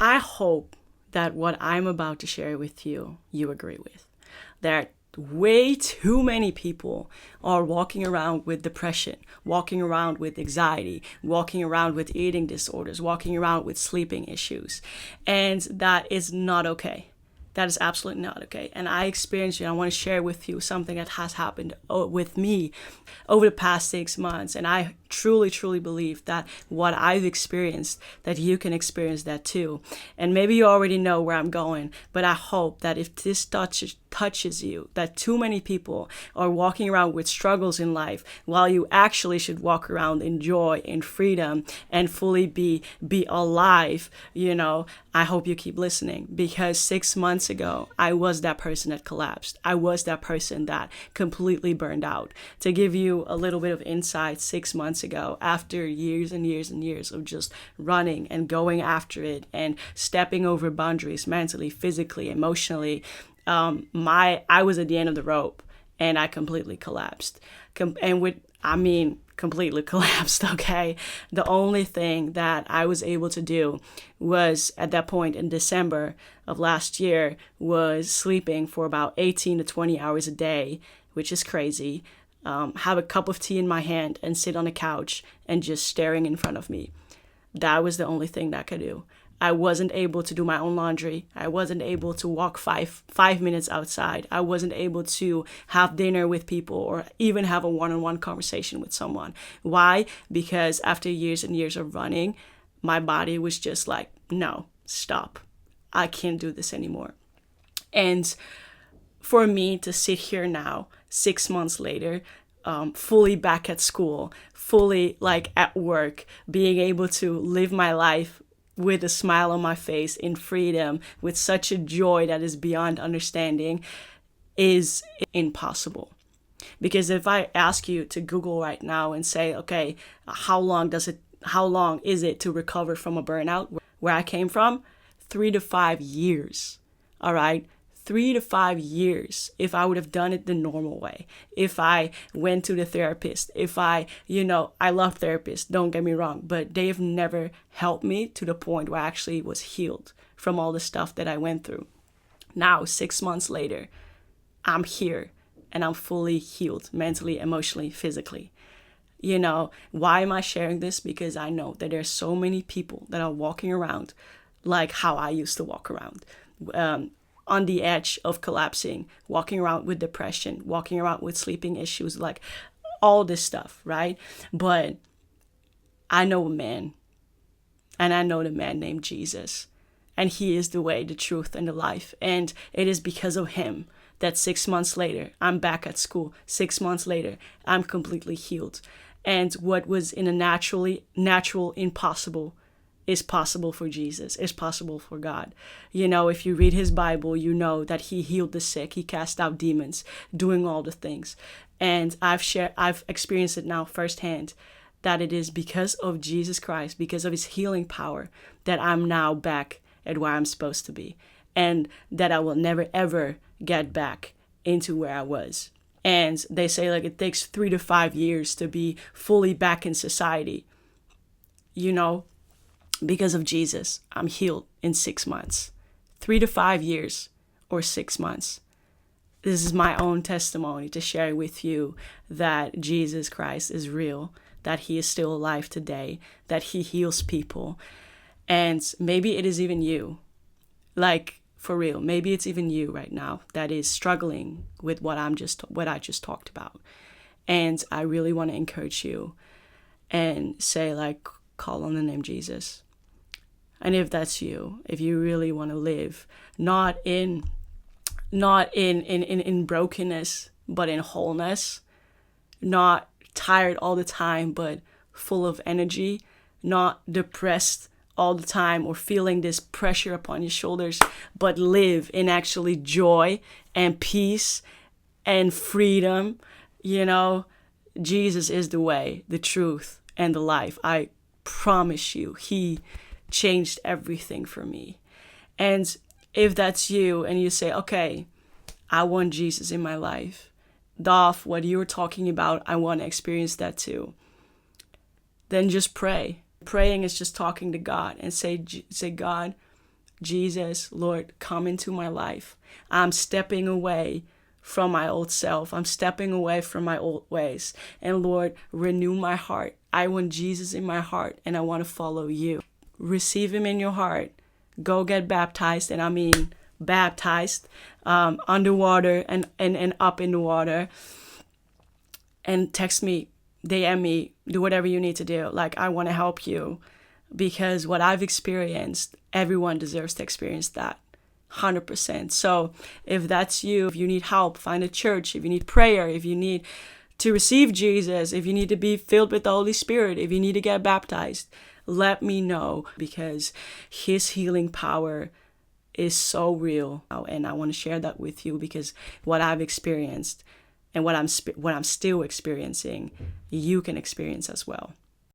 I hope that what I'm about to share with you, you agree with. That way too many people are walking around with depression, walking around with anxiety, walking around with eating disorders, walking around with sleeping issues. And that is not okay. That is absolutely not okay. And I experienced it. I want to share with you something that has happened with me over the past 6 months. And I truly, truly believe that what I've experienced, that you can experience that too. And maybe you already know where I'm going, but I hope that if this touches you, that too many people are walking around with struggles in life while you actually should walk around in joy and freedom and fully be alive. I hope you keep listening, because 6 months ago I was that person that collapsed. I was that person that completely burned out. To give you a little bit of insight, 6 months ago, after years and years and years of just running and going after it and stepping over boundaries mentally, physically, emotionally, I was at the end of the rope and I completely collapsed. Completely collapsed, okay? The only thing that I was able to do was, at that point in December of last year, was sleeping for about 18 to 20 hours a day, which is crazy. Have a cup of tea in my hand and sit on a couch and just staring in front of me. That was the only thing that I could do. I wasn't able to do my own laundry. I wasn't able to walk five minutes outside. I wasn't able to have dinner with people or even have a one-on-one conversation with someone. Why? Because after years and years of running, my body was just like, no, stop. I can't do this anymore. And for me to sit here now, 6 months later, fully back at school, fully like at work, being able to live my life with a smile on my face in freedom, with such a joy that is beyond understanding, is impossible. Because if I ask you to Google right now and say, okay, how long is it to recover from a burnout where I came from? 3 to 5 years. All right. 3 to 5 years if I would have done it the normal way. If I went to the therapist, I love therapists, don't get me wrong, but they've never helped me to the point where I actually was healed from all the stuff that I went through. Now, 6 months later, I'm here and I'm fully healed mentally, emotionally, physically. Why am I sharing this? Because I know that there's so many people that are walking around like how I used to walk around. On the edge of collapsing, walking around with depression, walking around with sleeping issues, like all this stuff, right? But I know a man, and I know the man named Jesus, and he is the way, the truth, and the life. And it is because of him that 6 months later, I'm back at school. 6 months later, I'm completely healed. And what was in a natural impossible is possible for Jesus, is possible for God. If you read his Bible, you know that he healed the sick, he cast out demons, doing all the things. And I've experienced it now firsthand, that it is because of Jesus Christ, because of his healing power, that I'm now back at where I'm supposed to be, and that I will never ever get back into where I was. And they say like it takes 3 to 5 years to be fully back in society. Because of Jesus, I'm healed in 6 months. 3 to 5 years or 6 months. This is my own testimony to share with you that Jesus Christ is real, that he is still alive today, that he heals people. And maybe it is even you, like for real, maybe it's even you right now that is struggling with what I just talked about. And I really want to encourage you and say, like, call on the name Jesus. And if that's you, if you really want to live not in brokenness, but in wholeness, not tired all the time, but full of energy, not depressed all the time or feeling this pressure upon your shoulders, but live in actually joy and peace and freedom, Jesus is the way, the truth, and the life. I promise you, he changed everything for me. And if that's you and you say, okay, I want Jesus in my life, Dolph, what you were talking about, I want to experience that too, then just pray. Praying is just talking to God and say, God, Jesus, Lord, come into my life. I'm stepping away from my old self. I'm stepping away from my old ways. And Lord, renew my heart. I want Jesus in my heart, and I want to follow you. Receive him in your heart. Go get baptized, and I mean baptized, underwater and up in the water. And text me, DM me, do whatever you need to do. Like, I want to help you, because what I've experienced, everyone deserves to experience that. 100%. So if that's you, if you need help, find a church. If you need prayer, if you need to receive Jesus, if you need to be filled with the Holy Spirit, if you need to get baptized, let me know, because his healing power is so real. And I want to share that with you, because what I've experienced and what I'm still experiencing, you can experience as well.